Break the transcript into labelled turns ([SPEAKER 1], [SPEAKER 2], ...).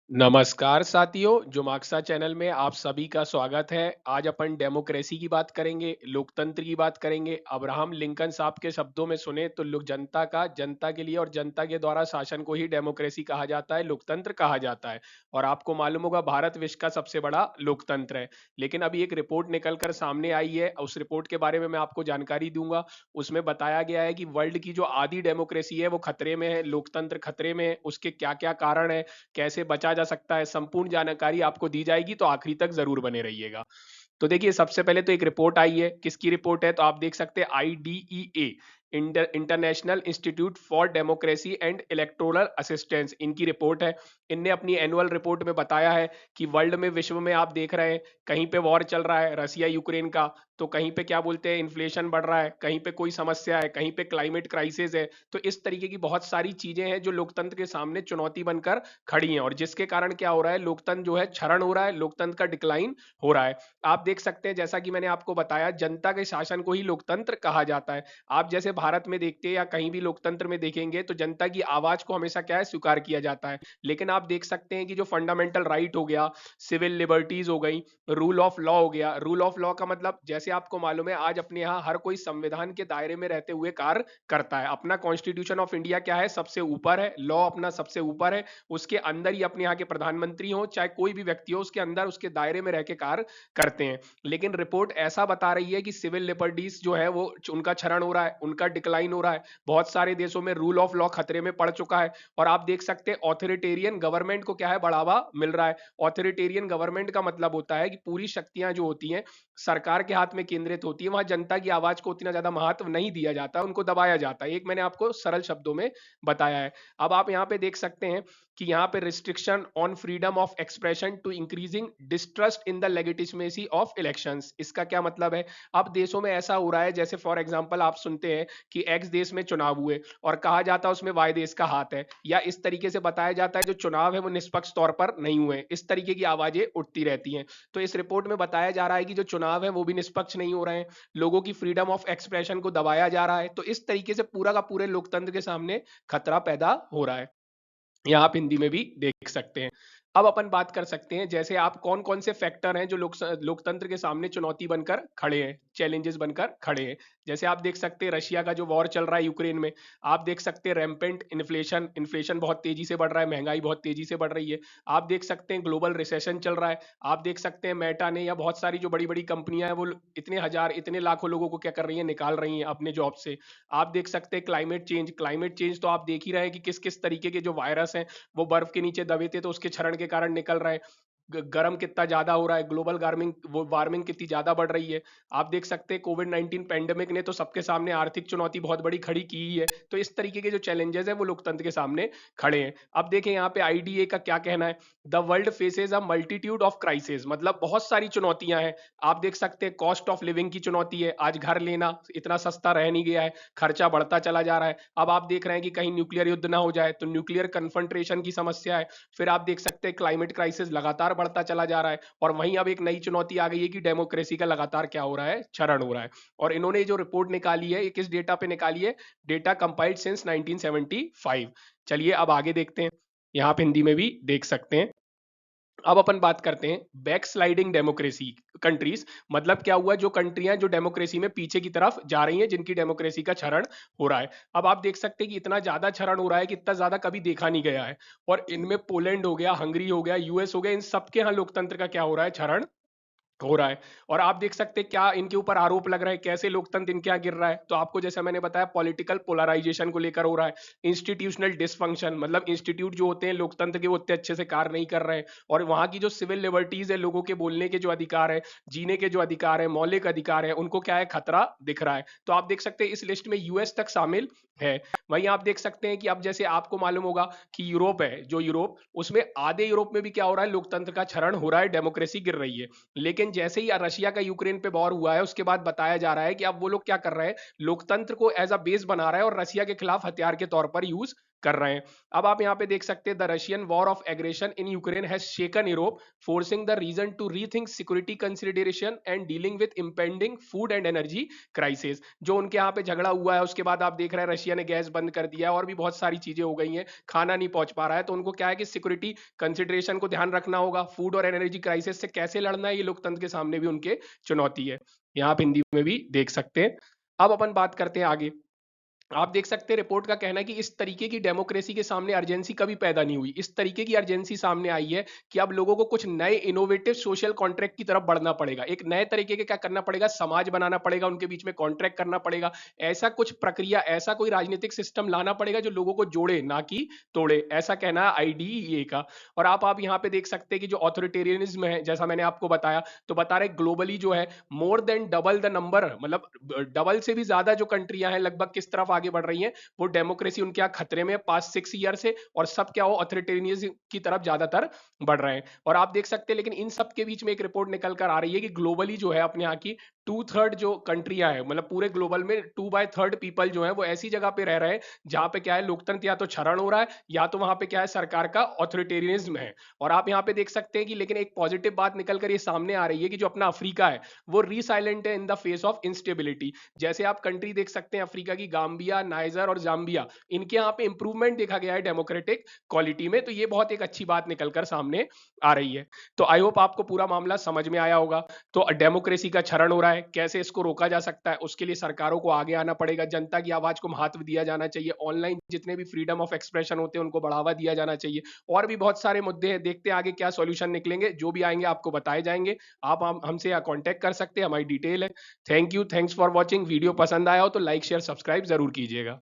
[SPEAKER 1] नमस्कार साथियों, जुमाक्सा चैनल में आप सभी का स्वागत है। आज अपन डेमोक्रेसी की बात करेंगे, लोकतंत्र की बात करेंगे। अब्राहम लिंकन साहब के शब्दों में सुने तो लोग जनता का, जनता के लिए और जनता के द्वारा शासन को ही डेमोक्रेसी कहा जाता है, लोकतंत्र कहा जाता है। और आपको मालूम होगा भारत विश्व का सबसे बड़ा लोकतंत्र है। लेकिन अभी एक रिपोर्ट निकल कर सामने आई है, उस रिपोर्ट के बारे में मैं आपको जानकारी दूंगा। उसमें बताया गया है कि वर्ल्ड की जो आधी डेमोक्रेसी है वो खतरे में है, लोकतंत्र खतरे में है। उसके क्या क्या कारण है, कैसे बचा जा सकता है, संपूर्ण जानकारी आपको दी जाएगी, तो आखिरी तक जरूर बने रहिएगा। तो देखिए, सबसे पहले तो एक रिपोर्ट आई है। किसकी रिपोर्ट है? तो आप देख सकते हैं IDEA, international institute for democracy and electoral assistance, इनकी रिपोर्ट है। इनने अपनी एनुअल रिपोर्ट में बताया है कि वर्ल्ड में, विश्व में आप देख रहे हैं, कहीं पे वॉर चल रहा है रसिया यूक्रेन का, तो कहीं पे क्या बोलते हैं, इन्फ्लेशन बढ़ रहा है, कहीं पे कोई समस्या है, कहीं पे क्लाइमेट क्राइसिस है। तो इस तरीके की बहुत सारी चीजें हैं जो लोकतंत्र के सामने चुनौती बनकर खड़ी हैं, और जिसके कारण क्या हो रहा है, लोकतंत्र जो है क्षरण हो रहा है, लोकतंत्र का डिक्लाइन हो रहा है। आप देख सकते हैं, जैसा कि मैंने आपको बताया, जनता के शासन को ही लोकतंत्र कहा जाता है। आप जैसे भारत में देखते हैं या कहीं भी लोकतंत्र में देखेंगे तो जनता की आवाज को हमेशा क्या है, स्वीकार किया जाता है। लेकिन आप देख सकते हैं कि जो फंडामेंटल राइट हो गया, सिविल लिबर्टीज हो गई, रूल ऑफ लॉ हो गया। रूल ऑफ लॉ का मतलब, जैसे आपको मालूम है, आज अपने यहाँ हर कोई संविधान के दायरे में रहते हुए कार्य करता है। अपना कॉन्स्टिट्यूशन ऑफ इंडिया क्या है, सबसे ऊपर है, लॉ अपना सबसे ऊपर है। उसके अंदर ही अपने यहाँ के प्रधानमंत्री हो, चाहे कोई भी व्यक्ति हो, उसके अंदर उसके दायरे में रह के कार्य करते हैं। लेकिन रिपोर्ट ऐसा बता रही है कि सिविल लिबर्टीज जो है वो, उनका क्षरण हो रहा है, उनका डिक्लाइन हो रहा है। बहुत सारे देशों में रूल ऑफ लॉ खतरे में पड़ चुका है। और आप देख सकते हैं, ऑथोरिटेरियन गवर्नमेंट को क्या है, बढ़ावा मिल रहा है। ऑथोरिटेरियन गवर्नमेंट का मतलब होता है कि पूरी शक्तियां जो होती हैं सरकार के हाथ में केंद्रित होती है, वहां जनता की आवाज को उतना ज्यादा महत्व नहीं दिया जाता, उनको दबाया जाता है। एक मैंने आपको सरल शब्दों में बताया है। अब आप यहाँ पे देख सकते हैं कि यहाँ पे restriction on freedom of expression to increasing distrust in the legitimacy of elections. इसका क्या मतलब है? अब देशों में ऐसा हो रहा है, जैसे फॉर एग्जांपल आप सुनते हैं कि एक्स देश में चुनाव हुए और कहा जाता है उसमें वाई देश का हाथ है, या इस तरीके से बताया जाता है जो चुनाव है वो निष्पक्ष तौर पर नहीं हुए। इस तरीके की आवाजें उठती रहती हैं। तो इस रिपोर्ट में बताया जा रहा है कि जो चुनाव है वो भी निष्पक्ष नहीं हो रहे हैं, लोगों की फ्रीडम ऑफ एक्सप्रेशन को दबाया जा रहा है। तो इस तरीके से पूरा का पूरे लोकतंत्र के सामने खतरा पैदा हो रहा है। यहाँ आप हिंदी में भी देख सकते हैं। अब अपन बात कर सकते हैं, जैसे आप कौन कौन से फैक्टर हैं जो लोकतंत्र के सामने चुनौती बनकर खड़े हैं, चैलेंजेस बनकर खड़े हैं। जैसे आप देख सकते हैं, रशिया का जो वॉर चल रहा है यूक्रेन में। आप देख सकते हैं रैम्पेंट इन्फ्लेशन, इन्फ्लेशन बहुत तेजी से बढ़ रहा है, महंगाई बहुत तेजी से बढ़ रही है। आप देख सकते हैं ग्लोबल रिसेशन चल रहा है। आप देख सकते हैं मेटा ने, या बहुत सारी जो बड़ी बड़ी कंपनियां हैं, वो इतने हजार, इतने लाखों लोगों को क्या कर रही है, निकाल रही हैं अपने जॉब से। आप देख सकते हैं क्लाइमेट चेंज, क्लाइमेट चेंज तो आप देख ही रहे हैं कि किस किस तरीके के जो वायरस हैं वो बर्फ के नीचे दबे थे, तो उसके क्षरण के कारण निकल रहे हैं। गर्म कितना ज्यादा हो रहा है, ग्लोबल वार्मिंग, वो वार्मिंग कितनी ज्यादा बढ़ रही है। आप देख सकते हैं कोविड-19 पैंडेमिक ने तो सबके सामने आर्थिक चुनौती बहुत बड़ी खड़ी की ही है। तो इस तरीके के जो चैलेंजेस है वो लोकतंत्र के सामने खड़े हैं। अब देखें यहाँ पे IDA का क्या कहना है। The world faces a multitude of crisis, मतलब बहुत सारी चुनौतियां हैं। आप देख सकते हैं कॉस्ट ऑफ लिविंग की चुनौती है, आज घर लेना इतना सस्ता रह नहीं गया है, खर्चा बढ़ता चला जा रहा है। अब आप देख रहे हैं कि कहीं न्यूक्लियर युद्ध ना हो जाए, तो न्यूक्लियर कन्फ्रंट्रेशन की समस्या है। फिर आप देख सकते हैं क्लाइमेट क्राइसिस लगातार बढ़ता चला जा रहा है। और वहीं अब एक नई चुनौती आ गई है कि डेमोक्रेसी का लगातार क्या हो रहा है, क्षरण हो रहा है। और इन्होंने जो रिपोर्ट निकाली है, ये किस डेटा पे निकाली है? Data compiled since 1975। चलिए अब आगे देखते हैं। यहाँ आप हिंदी में भी देख सकते हैं। अब अपन बात करते हैं बैक स्लाइडिंग डेमोक्रेसी कंट्रीज। मतलब क्या हुआ, जो कंट्रियां जो डेमोक्रेसी में पीछे की तरफ जा रही हैं, जिनकी डेमोक्रेसी का क्षरण हो रहा है। अब आप देख सकते हैं कि इतना ज्यादा क्षरण हो रहा है कि इतना ज्यादा कभी देखा नहीं गया है। और इनमें पोलैंड हो गया, हंगरी हो गया, US हो गया, इन सबके यहाँ लोकतंत्र का क्या हो रहा है, क्षरण हो रहा है। और आप देख सकते हैं क्या इनके ऊपर आरोप लग रहा है, कैसे लोकतंत्र इनके यहाँ गिर रहा है। तो आपको जैसा मैंने बताया, पॉलिटिकल पोलराइजेशन को लेकर हो रहा है। इंस्टीट्यूशनल डिसफंक्शन, मतलब इंस्टीट्यूट जो होते हैं लोकतंत्र के, वो उतने अच्छे से कार्य नहीं कर रहे हैं। और वहां की जो सिविल लिबर्टीज है, लोगों के बोलने के जो अधिकार है, जीने के जो अधिकार है, मौलिक अधिकार है, उनको क्या है, खतरा दिख रहा है। तो आप देख सकते हैं इस लिस्ट में US तक शामिल है। वहीं आप देख सकते हैं कि अब जैसे आपको मालूम होगा कि यूरोप है, जो यूरोप, उसमें आधे यूरोप में भी क्या हो रहा है, लोकतंत्र का क्षरण हो रहा है, डेमोक्रेसी गिर रही है। लेकिन जैसे ही रशिया का यूक्रेन पे वॉर हुआ है, उसके बाद बताया जा रहा है कि अब वो लोग क्या कर रहे हैं, लोकतंत्र को एज अ बेस बना रहे हैं और रशिया के खिलाफ हथियार के तौर पर यूज कर रहे हैं। अब आप यहाँ पे देख सकते हैं the Russian war of aggression in Ukraine has shaken Europe, forcing the region to rethink security consideration and dealing with impending food and energy crisis. जो उनके यहाँ पे झगड़ा हुआ है उसके बाद आप देख रहे हैं रशिया ने गैस बंद कर दिया और भी बहुत सारी चीजें हो गई हैं, खाना नहीं पहुंच पा रहा है, तो उनको क्या है कि सिक्योरिटी कंसिडरेशन को ध्यान रखना होगा, फूड और एनर्जी क्राइसिस से कैसे लड़ना है, ये लोकतंत्र के सामने भी उनके चुनौती है। यहाँ आप हिंदी में भी देख सकते हैं। अब अपन बात करते हैं आगे। आप देख सकते हैं रिपोर्ट का कहना है कि इस तरीके की डेमोक्रेसी के सामने अर्जेंसी कभी पैदा नहीं हुई। इस तरीके की अर्जेंसी सामने आई है कि अब लोगों को कुछ नए इनोवेटिव सोशल कॉन्ट्रैक्ट की तरफ बढ़ना पड़ेगा, एक नए तरीके के क्या करना पड़ेगा, समाज बनाना पड़ेगा, उनके बीच में कॉन्ट्रैक्ट करना पड़ेगा, ऐसा कुछ प्रक्रिया, ऐसा कोई राजनीतिक सिस्टम लाना पड़ेगा जो लोगों को जोड़े ना कि तोड़े, ऐसा कहना है आईडीईए का। और आप यहाँ पे देख सकते हैं कि जो ऑथोरिटेरियनिज्म है, जैसा मैंने आपको बताया, तो बता रहे ग्लोबली जो है more than double the number, मतलब डबल से भी ज्यादा जो कंट्रियां हैं लगभग किस तरफ आगे बढ़ रही हैं, वो डेमोक्रेसी उनके यहाँ खतरे में पास्ट 6 ईयर से, और सब क्या हो ऑथोरिटेरियनिज्म की तरफ ज्यादातर बढ़ रहे हैं। और आप देख सकते हैं लेकिन इन सब के बीच में एक रिपोर्ट निकल कर आ रही है कि ग्लोबली जो है अपने यहाँ की 2/3 जो कंट्रियां हैं, मतलब पूरे ग्लोबल में 2/3 पीपल जो है वो ऐसी जगह पे रह रहे हैं जहां पे क्या है लोकतंत्र या तो क्षरण हो रहा है या तो वहां पे क्या है सरकार का ऑथोरिटेरियनिज्म है। और आप यहाँ पे देख सकते हैं कि लेकिन एक पॉजिटिव बात निकल कर ये सामने आ रही है कि जो अपना अफ्रीका है वो रीसाइलेंट है in the face of instability. जैसे आप कंट्री देख सकते हैं अफ्रीका की, गाम्बिया, नाइजर और जाम्बिया, इनके यहाँ पे इंप्रूवमेंट देखा गया है डेमोक्रेटिक क्वालिटी में, तो ये बहुत एक अच्छी बात निकलकर सामने आ रही है। तो आई होप आपको पूरा मामला समझ में आया होगा। तो डेमोक्रेसी का क्षरण हो रहा है, कैसे इसको रोका जा सकता है, उसके लिए सरकारों को आगे आना पड़ेगा, जनता की आवाज को महत्व दिया जाना चाहिए, ऑनलाइन जितने भी फ्रीडम ऑफ एक्सप्रेशन होते हैं उनको बढ़ावा दिया जाना चाहिए, और भी बहुत सारे मुद्दे हैं, देखते हैं आगे क्या सॉल्यूशन निकलेंगे, जो भी आएंगे आपको बताए जाएंगे। आप हमसे कांटेक्ट कर सकते हैं, हमारी डिटेल है। Thank you, thanks for watching. Video पसंद आया हो तो लाइक शेयर सब्सक्राइब जरूर कीजिएगा।